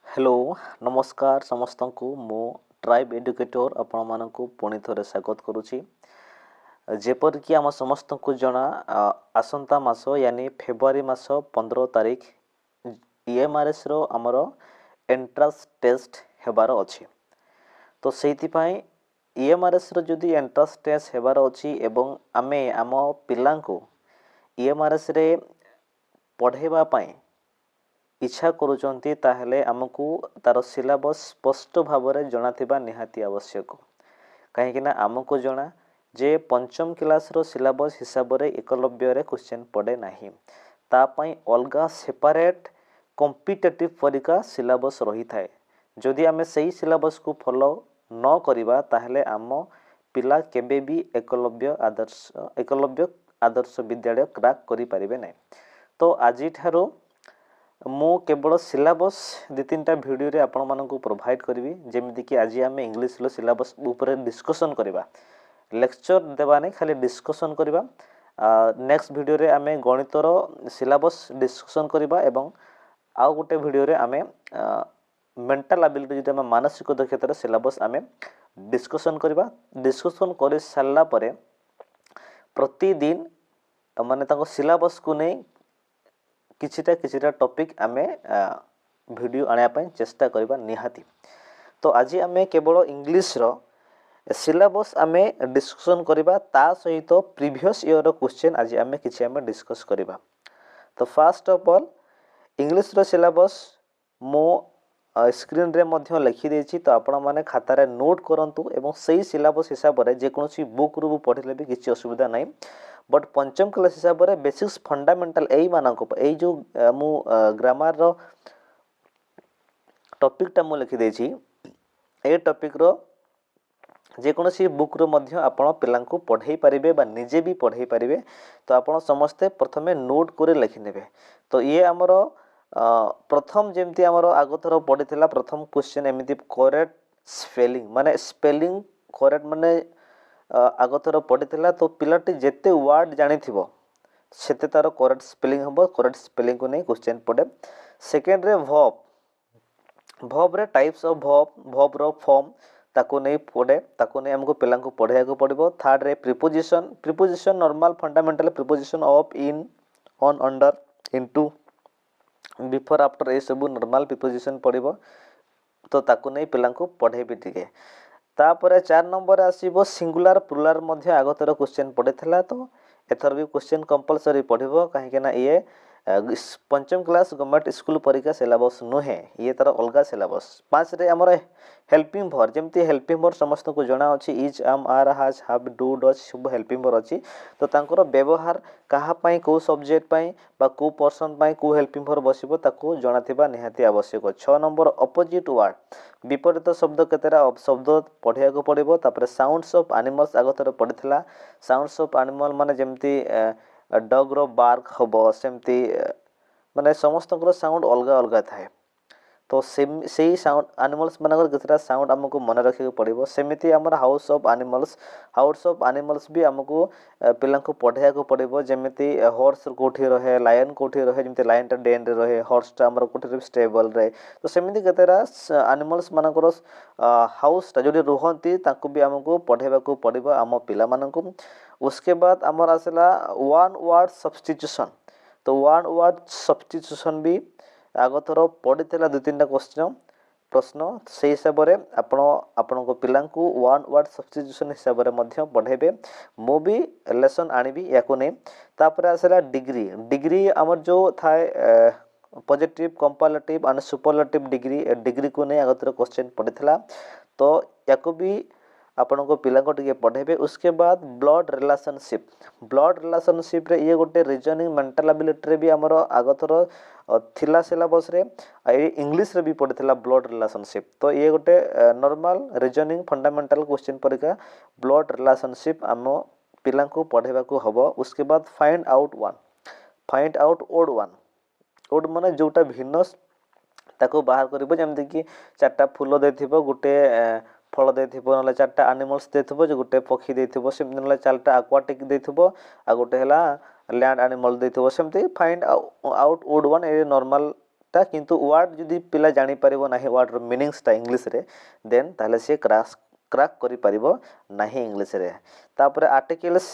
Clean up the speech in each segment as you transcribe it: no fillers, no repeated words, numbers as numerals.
Hello नमस्कार समस्त को मो ट्राइब एडुकेटर आपण मानक पुणी थे स्वागत करुच्ची जेपरिक आम समस्त को जना आसंता मास यानी फेब्रुआरी मास 15 तारीख ईएमआरएस रो आमर एंट्रांस टेस्ट हेबार अछि। तो सेइथिपाई ईएमआरएस रो जदि एंट्रांस टेस्ट हेबार अछि एवं आमे आम पिला को ईएमआरएस रे पढ़ेबा पाई इच्छा करुचंती ताहेले आमको तार सिलेबस स्पष्ट भाव में जनाथिबा निहाती आवश्यक। कहीं ना आमको जना जे पंचम क्लास रो सिलेबस हिसाब रे एकलव्य रे क्वेश्चन पड़े नाही तापाई अलगा सेपरेट कॉम्पिटिटिव परीक्षा सिलेबस रही थाए। जदि आमे सही सिलेबस को फॉलो न करिबा ताहेले आम पिला केबे भी एकलव्य आदर्श विद्यालय क्रैक करि परिबे नै। तो आजि ठारो मु केवल सिलेबस दि तीनटा वीडियो रे आपण मानकु प्रोवाइड करबी जेमिति कि आज आम इंग्लिश लो सिलेबस ऊपर डिस्कशन करबा लेक्चर देबा नै खाली डिस्कशन करबा। नेक्स्ट वीडियो रे आम गणित रो सिलेबस डिस्कशन करबा एवं आउ गोटे वीडियो रे आम मेंटल एबिलिटी जे मानसिक दक्षतार सिलेबस आम डिस्कशन करबा। डिस्कशन कर सारा परे प्रतिदिन माने ताको सिलेबस को नै किछिटा टॉपिक आमे वीडियो आनिया पई चेष्टा करबा निहाती। तो आज आमे केवल इंग्लिश रो सिलेबस आमे डिस्कशन करबा ता सहित प्रीवियस ईयर रो क्वेश्चन आज आमे किछि आमे डिस्कस करबा। तो फर्स्ट ऑफ ऑल इंग्लिश रो सिलेबस मो स्क्रीन रे मध्य लिखि देछि। तो आपण माने खाता रे नोट करंतु एवं सही सिलेबस हिसाब रे जे कोनोसी बुक रु पढिले भी किछि असुविधा नै। बट पंचम क्लास हिसाब रे बेसिक्स फंडामेंटल एई मानक एई जो मु ग्रामर रो टॉपिक टा मु लिखि देछि ए टॉपिक रो जे कोनोसी बुक रो मध्य आपण पिलां को पढाई परिबे बा निजे भी पढाई परिबे। तो आपण समस्ते प्रथमे नोट करे लिखि नेबे। तो ये हमरो प्रथम जेमती हमरो आगथरो पढिथिला प्रथम क्वेश्चन एमिति करेक्ट स्पेलिंग माने स्पेलिंग करेक्ट माने आगथरो पढिथिला। तो पिलाटी जेते वर्ड जानिथिबो सेते तार करेक्ट स्पेलिंग हबो। करेक्ट स्पेलिंग को नै क्वेश्चन पडे। सेकंड रे वर्ब रे टाइप्स ऑफ वर्ब रो फॉर्म ताको नै पडे ताको नै हमको पिलां को पढाया को पड़िबो। थर्ड रे preposition normal fundamental preposition of in on under into before after ए सब नॉर्मल प्रीपोजिशन पड़िबो। तो ताको नै पिलां को पढेबी थिके। तापरे 4 नंबर आसीबो सिंगुलर प्लुराल मध्ये आगतर क्वेश्चन पड़ेथला। तो एथर भी क्वेश्चन कंपलसरी पढ़िबो काहे के ना ये पंचम क्लास गवर्नमेंट स्कूल परीक्षा सिलेबस नुहे ये तार अलगा सिलेबस। 5 रे हमर हेल्पिंग वर्ब जेमती हेल्पिंग वर्ब समस्त को जणा अछि is am are has have do does सब हेल्पिंग वर्ब अछि। तो तांकर व्यवहार कहा पई को सब्जेक्ट पई बा को पर्सन पई को हेल्पिंग वर्ब बसिबो ताको जणाथिबा निहाती आवश्यक। 6 नंबर अपोजिट वर्ड विपरीत शब्द केतेरा शब्द पढ़िया को पड़िबो। तापर साउंड्स ऑफ एनिमल्स आगतर पढ़िथिला। साउंड्स ऑफ एनिमल माने जेमती डॉग रो बार्क हबो सेमती माने समस्त को साउंड अलगा अलगा थाए। तो सेही साउंड एनिमल्स मानकर केतेरा साउंड हमको मन रखे पड़िबो। सेमिति हमर हाउस ऑफ एनिमल्स भी हमको पिलां को पढ़ाया को पड़िबो। जेमिति हॉर्स कोठी रहे लायन कोठी रहे जेमिति लायन टा डेन रे रहे हॉर्स टा हमर कोठी स्टेबल रे। तो सेमिति केतेरा एनिमल्स मानकर हाउस टा जोडी रहंती ताको भी हमको पढ़ाइबा को पड़िबो आम पिला माननको। उसके बाद हमर आसला वन वर्ड सब्स्टिट्यूशन। तो वन वर्ड सब्स्टिट्यूशन भी आगथरो पढ़िथिला दु तीनटा क्वेश्चन प्रश्न से हिसाब रे आपण को पिलां को वन वर्ड सब्स्टिट्यूशन हिसाब रे मध्य पढ़ेबे। मो भी लेसन आनिबी याको नै। तापर आसला डिग्री हमर जो थाए positive comparative and superlative degree को नै आगथरो क्वेश्चन पढ़िथिला। तो याको भी आपण को पिला को टिके पढ़ेबे। उसके बाद ब्लड रिलेशनशिप रे ये गोटे रीजनिंग मेंटल एबिलिटी रे भी हमर आगथरो थिला सिलेबस रे इंग्लिश रे भी पढ़िथिला ब्लड रिलेशनशिप। तो ये गोटे नॉर्मल रीजनिंग फंडामेंटल क्वेश्चन परिका ब्लड रिलेशनशिप हम पिला को पढ़ेबा को हबो। उसके बाद फाइंड आउट ओड माने जोटा भिन्न ताको बाहर करबो। जेमति कि चारटा फूल देथिबो गोटे फल देथिबो नले चारटा एनिमल्स देथिबो जे गोटे पक्षी देथिबो सेम नले चारटा एक्वाटिक देथिबो आ गोटे हला लैंड एनिमल देथिबो सेमति फाइंड आउट ओड वन ए नॉर्मल टा किंतु वर्ड जदि पिला जानी परिबो नाही वर्ड रो मीनिंग्स टा इंग्लिश रे देन ताले से क्रैक करि परिबो नाही इंग्लिश रे। तापर articles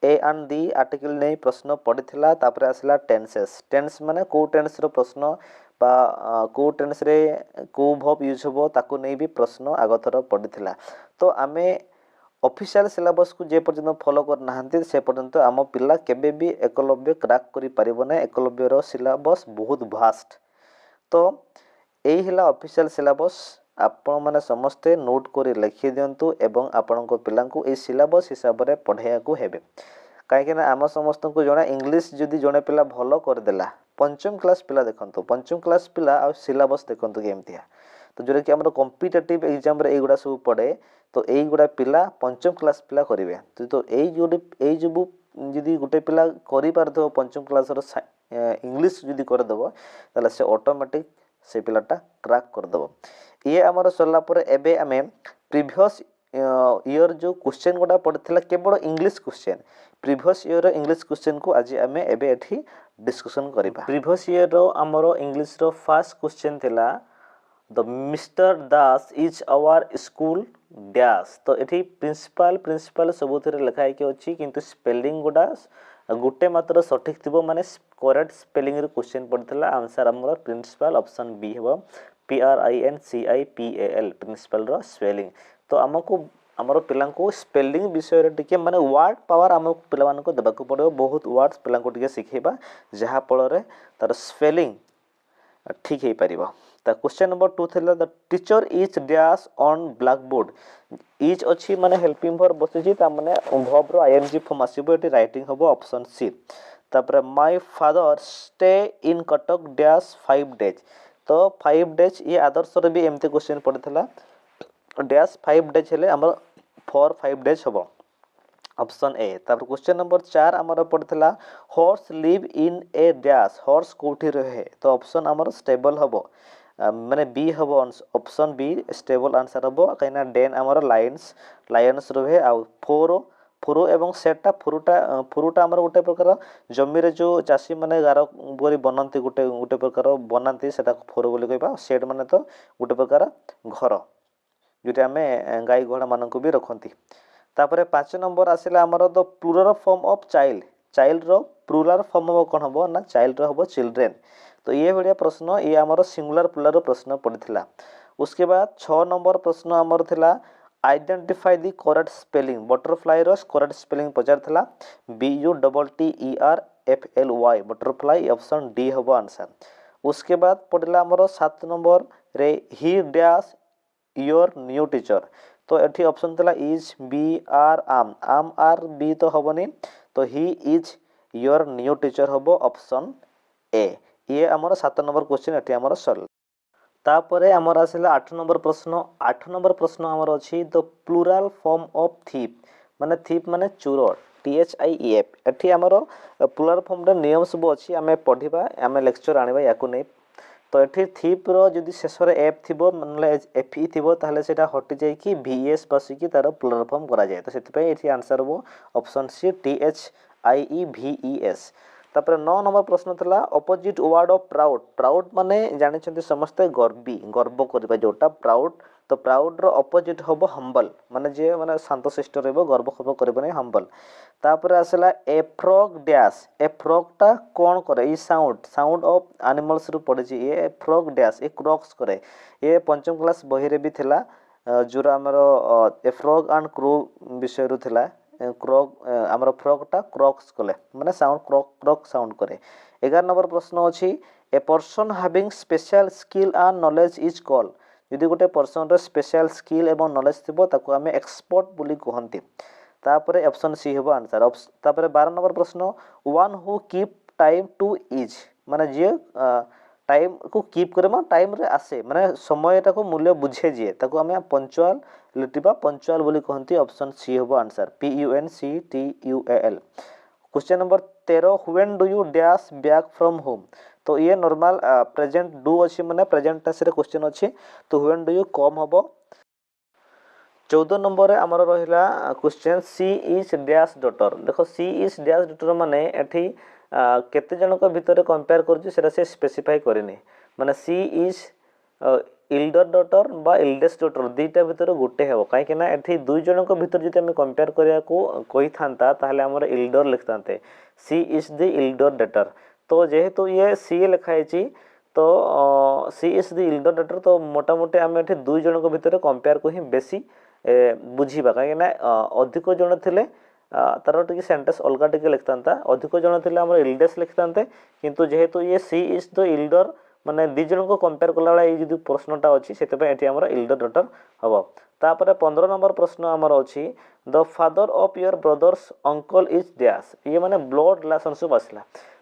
a and the article नै प्रश्न पडिथिला। तापर आसला टेंसेस। टेंस माने को टेंस रो प्रश्न बा को टेंस रे को वर्ब यूज होबो ताको नै भी प्रश्न आगथर पडिथिला। तो आमे ऑफिशियल सिलेबस को जे पर्यंत फॉलो कर नाहंती से पर्यंत आम पिला केबे भी एकलव्य क्रैक करि परिबो नै। एकलव्य रो सिलेबस बहुत वास्ट। तो एही हिला ऑफिशियल सिलेबस आपण माने समस्ते नोट करी लिखि दियंतु एवं आपण को पिला को ए सिलेबस हिसाब रे पढाया को हेबे। काहे ना आम समस्त को जणा इंग्लिश जदी जणे पिला भलो कर देला पंचम क्लास पिला देखंतु पंचम क्लास पिला आ सिलेबस देखंतु केमतिया। तो जोरे कि हमर कॉम्पिटिटिव एग्जाम रे एगुडा सब पड़े तो एगुडा पिला पंचम क्लास पिला करिवे। तो एई जो जदी गुटे पिला करि पारथो पंचम क्लास रो इंग्लिश जदी कर देबो ताले से ऑटोमेटिक से पिलाटा क्रैक कर देबो। ये हमर सरला पर एबे हमें प्रीवियस ईयर जो क्वेश्चन गोटा पड़थिला केवल English question previous year English question को आज हमें एबे एठी डिस्कशन करिबा। प्रीवियस ईयर रो हमरो इंग्लिश रो फर्स्ट क्वेश्चन थिला the mister Das is our school dash. तो एठी प्रिंसिपल सबुथरे लिखा है कि अछि किंतु स्पेलिंग गोटा गुटे मात्र सठिक थिबो माने करेक्ट स्पेलिंग रो क्वेश्चन पड़थिला। आंसर हमरो प्रिंसिपल ऑप्शन बी हेबो PRINCIPAL प्रिंसिपल रो स्पेलिंग। तो हमको हमरो पिला को स्पेलिंग विषय रे टिके माने वर्ड पावर हमको पिला मान को देबा को पड़ो। बहुत वर्ड्स पिला को टिके सिखेबा जहा पळ रे तार स्पेलिंग ठीक हे परिबो। ता क्वेश्चन नंबर 2 थिला the teacher is dash on black board. Is अछि माने हेल्पिंग वर्ब बसिछि ता माने वर्ब रो आईएनजी फॉर्म आसीबो एटी राइटिंग होबो ऑप्शन सी। तापर my father stay in Cuttack dash 5 days. तो 5 डेज ये आदर्श रे भी एमते क्वेश्चन पड़थिला डैश 5 डेज हेले हमर फॉर 5 डेज होबो ऑप्शन ए। तापर क्वेश्चन नंबर 4 हमर पड़थिला horse live in a dash. Horse कोठी रहे तो ऑप्शन हमर स्टेबल होबो माने बी होबो ऑप्शन बी स्टेबल आंसर होबो। काइना डेन हमर लायंस रहे आ फुरो एवं सेटटा फुरुटा हमर गोटे प्रकार जमी रे जो चासी माने गार बोरी बनंती गोटे प्रकार बनांती सेटा फुरो बोली कहबा। सेट माने तो गोटे प्रकार घर जोटे हमें गाय घोड़ा मान को भी रखती। तापर 5 नंबर आसिला हमर the plural form of child. Child रो प्लूरल फॉर्म हो कोन हो ना चाइल्ड रो हो चिल्ड्रेन। तो ये बढ़िया प्रश्न ये हमर सिंगुलर प्लूरल प्रश्न पड़थिला। उसके बाद 6 नंबर प्रश्न हमर थिला identify the correct spelling. Butterfly रो करेक्ट स्पेलिंग पचारथिला BUTTERFLY बटरफ्लाई ऑप्शन डी होबो आंसर। उसके बाद पड़ला हमर 7 नंबर रे he dash your new teacher. तो एठी ऑप्शन थिला is be are am are be तो होबनी तो he is your new teacher होबो ऑप्शन ए। ये हमर 7 नंबर क्वेश्चन एठी हमर सरल। तापरे हमर आसिला 8 नंबर प्रश्न। 8 नंबर प्रश्न हमर अछि the plural form of thief माने थीप माने चोर THIEF। एठी हमर प्लूरल फॉर्म रे नियम सब अछि हमें पढिबा हमें लेक्चर आनिबा याकू नै। तो एठी थीप रो जदी शेष रे एफ थिबो माने FE थिबो ताहले सेटा हटि जाय कि VS बसी कि तार प्लूरल फॉर्म करा जाय। तो सेति पे एठी आंसर हो ऑप्शन सी THIEVES। तापर 9 नंबर प्रश्न थला opposite word of proud. Proud माने जानि छथि समस्त गर्वी गर्व करबा जोटा प्राउड। तो प्राउड रो ऑपोजिट होबो हम्बल माने जे माने शांतशिष्ट रहबो गर्व खबर करबो नै हम्बल। तापर आसला ए फ्रॉग डैश। ए फ्रॉग टा कोन करे ई साउंड ऑफ एनिमल्स रु पड़े छी। ए फ्रॉग डैश ए क्रॉक्स करे। ये पंचम क्लास बही रे भी थिला जोरा हमरो ए फ्रॉग एंड क्रो विषय रु थिला। क्रॉक हमरो फ्रॉग टा क्रॉक्स कले माने साउंड क्रॉक साउंड करे। 11 नंबर प्रश्न अछि a person having special skill and knowledge is called. यदि गोटे पर्सन रे स्पेशल स्किल एवं नॉलेज थिबो ताको हमें एक्सपर्ट बोली कहंती। तापर ऑप्शन सी हेबो आंसर। तापर 12 नंबर प्रश्न one who keep time two is माने जे टाइम को कीप करे मा टाइम रे आसे माने समय ता को मूल्य बुझे जे ताको हमें पंक्चुअल लिटिबा पंक्चुअल बोली कहंती। ऑप्शन सी हेबो answer PUNCTUAL। Question number 13 when do you dash back from home. तो ये नॉर्मल प्रेजेंट डू अछि माने प्रेजेंट टेंस रे क्वेश्चन अछि। तो व्हेन डू यू कम होबो। 14 नंबर रे हमर रहिला question she is dash daughter. देखो सी इज डैश डॉटर माने एठी केते जन को भितर कंपेयर करछि सेरा से स्पेसिफाई करेनी। माने सी इज इल्डर डॉटर बा इल्डेस्ट डॉटर दुईटा भितर गोटे हेबो काहे ना एठी दुई जनक भितर जदि हम कंपेयर करिया को कहि थांता ताहले हमर इल्डर लिखतांते C is the elder daughter तो जेहेतु ये सी लिखाई छी तो C is the elder daughter तो मोटा मोटी आम एठी दुई जनक भितर कंपेयर को ही बेसी बुझीबा काहे ना अधिक जन थिले तार टिके सेंटेंस अलगा टिके लिखतांता अधिक जन थिले हमर इल्डेस्ट लिखतांते किंतु जेहेतु ये सी इज द इल्डर माने दी जन को कंपेयर कला वाला ये जो प्रश्नटा अछि सेते पे एठी हमर इल्डर डॉटर हबो तापर 15 नंबर प्रश्न हमर अछि the father of your brothers uncle is dash ये माने ब्लड रिलेशनशिप आसला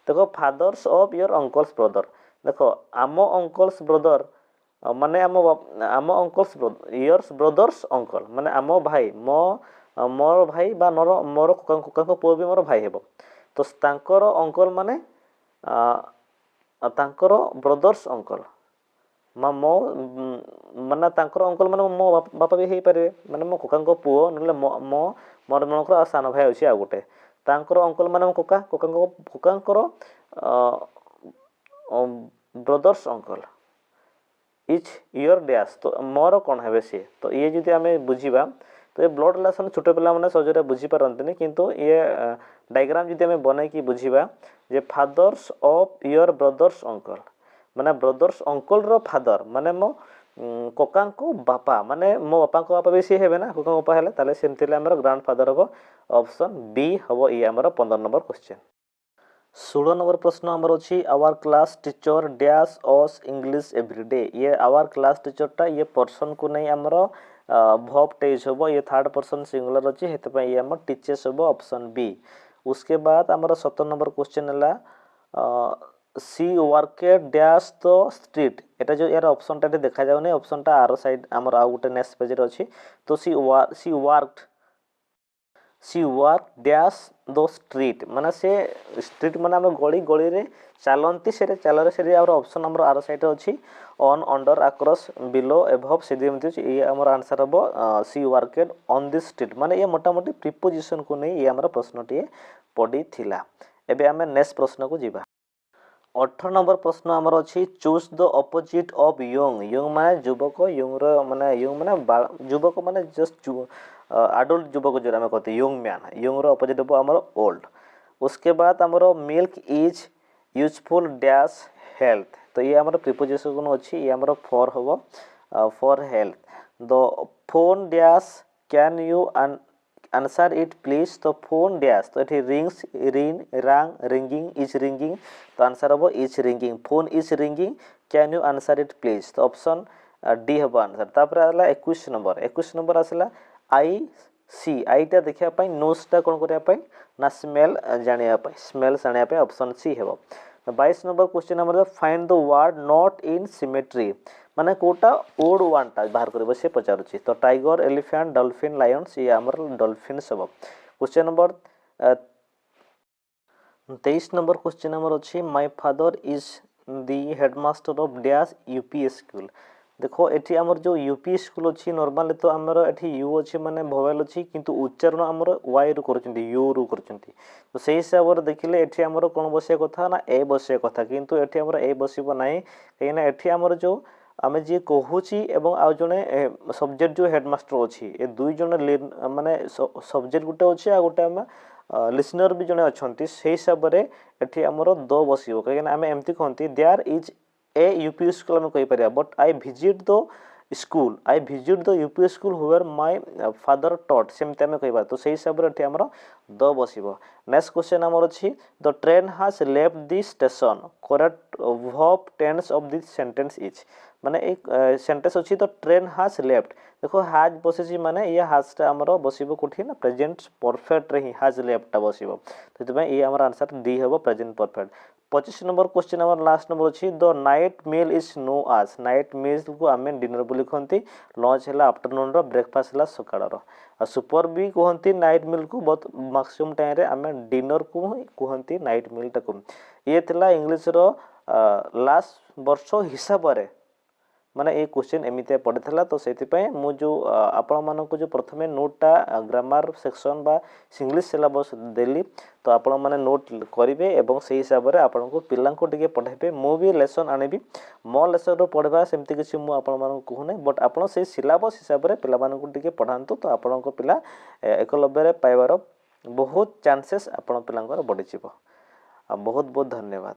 देखो fathers of your uncle's brother देखो आम अंकल्स ब्रदर माने आम अंकल्स योर्स ब्रदर्स अंकल माने आम भाई मोर भाई बा मोर कुका पुओ भी मोर भाई हेबो तो तांकर अंकल माने तांकर ब्रदर्स अंकल मो माने तांकर अंकल माने मो बापा भी हेई पारे माने मो कुका पुओ नले मो मोर मनकर सान भाई अछि आ गुटे तांकर अंकल माने मो कुका brothers uncle is your dash तो मोर कौन है सी तो ये जदि आम बुझा तो ये ब्लड रिलेशन छोट पिला मैंने सहजरे बुझी पारती किंतु ये डायग्राम जदि आम बनई बुझा जे fathers of your brothers uncle माने ब्रदर्स अंकल रो फादर माने मो कोका को बापा माने मो बापा को बापा भी सी हेबे ना कोका बापा हेले ताले सेमति हमर ग्रांड फादर हबो ऑप्शन बी हबो ये हमर 15 नंबर क्वेश्चन 16 नंबर प्रश्न हमर अछि our class teacher dash us English everyday ये आवर क्लास टीचर टा ये पर्सन को नहीं हमर वर्ब टेज हबो ये थर्ड पर्सन सिंगुलर अछि हेते पे ये हमर टीचर्स हबो ऑप्शन बी उसके बाद हमर 17 नंबर क्वेश्चन हला सी वर्केड डैश द स्ट्रीट एटा जो यार ऑप्शन टा देखा जाउ नै ऑप्शन टा आरो साइड हमर आ गुटे नेक्स्ट पेज रे अछि तो सी वर्क डैश द स्ट्रीट माने से स्ट्रीट माने हम गली गली रे चलंती से चलरे से और ऑप्शन हमर आरो साइड अछि on under across below above से जेमति अछि ये हमर आंसर हबो सी वर्केड ऑन दिस स्ट्रीट माने ये मोटा मोटी प्रीपोजिशन को नै ये हमर प्रश्नटी पडी थिला एबे हमें नेक्स्ट प्रश्न को जीवा 18 नंबर प्रश्न हमर अछि choose the opposite of young माने युवक यंग माने युवक माने जस्ट अडल्ट युवक जो हम कहते यंग मैन यंग रो ऑपोजिट हो हमर ओल्ड उसके बाद हमर milk is useful dash health तो ये हमर प्रीपोजिशन अछि ये हमर फॉर होबो for health the phone dash can you answer it please तो फोन डैश तो एठी रिंग्स रिंगिंग इज रिंगिंग तो आंसर हबो is ringing phone is ringing can you answer it please तो ऑप्शन डी हबो आंसर तापर आला 21 नंबर आसला आई सी आईटा देखिया पई नोज टा कोन करिया पई ना स्मेल जानिया पई स्मेल जानिया पई ऑप्शन सी हेबो 22 नंबर क्वेश्चन हमर find the word not in symmetry माने कोटा ओड वन टा बाहर करबो से पचारुची तो टाइगर एलिफेंट डॉल्फिन लायंस ये हमर डॉल्फिन सब क्वेश्चन नंबर 23 नंबर क्वेश्चन हमर अछि my father is the headmaster of dash UP school देखो एठी हमर जो यूपी स्कूल अछि नॉर्मल तो हमर एठी यू अछि माने भोवेल अछि किंतु उच्चारण हमर वाई रु करचंती यू रु करचंती तो सेही हिसाब रे देखिले एठी हमर कोन बसे कथा ना ए बसे कथा किंतु एठी हमर ए बसिबो नाही केना एठी हमर जो आमे जे कहूची एवं आ जने सब्जेक्ट जो हेडमास्टर अछि ए दुई जन माने सब्जेक्ट गुटे अछि आ गुटे हम लिसनर भी जने अछंती सेही हिसाब रे एठी हमर दो बसिबो केना आमे एम्ति कहंती there is a UP school हम कहि परिया but I visit the UP school where my father taught सेमते हम कहिबा तो सेही हिसाब रे एठी हमर द बसिबो नेक्स्ट क्वेश्चन हमर अछि the train has left the station correct verb tense of this sentence is माने एक सेंटेंस अछि तो ट्रेन हैज लेफ्ट देखो हैज बसेछि माने ये हैज टा हमर बसिबो कोठी ना प्रेजेंट परफेक्ट रे हैज लेफ्ट टा बसिबो तो ये हमर आंसर डी हेबो प्रेजेंट परफेक्ट 25 नंबर क्वेश्चन हमर लास्ट नंबर अछि the night meal is no आज नाइट मील को हमें डिनर बोली कहंती लंच हला आफ्टरनून रो ब्रेकफास्ट हला सकाळ रो आ सुपर भी कहंती नाइट मील को बहुत मैक्सिमम टाइम रे हमें डिनर को कहंती नाइट मील टा को ये थिला इंग्लिश रो लास्ट वर्ष हिसाब रे ମାନେ ये क्वेश्चन एमती पड़ता तो से मु जो आपण मानक जो प्रथम नोटा ग्रामर सेक्शन बा इंग्लिश सिलेबस देली तो आपण माने नोट करेंगे और से हिसाब से आपण को पिला टे पढ़ेबे मु भी लेसन आनिबी मो लेसन रो पढ़वा सेमती किसी मु आपण मानक कहूना बट आपण से सिलेबस हिसाब से पिला मानक टे पढ़ातु तो आपण को पिला एकलव्य पाइबार बहुत चांसेस आपण पिलांकर बढ़ी बहुत बहुत धन्यवाद।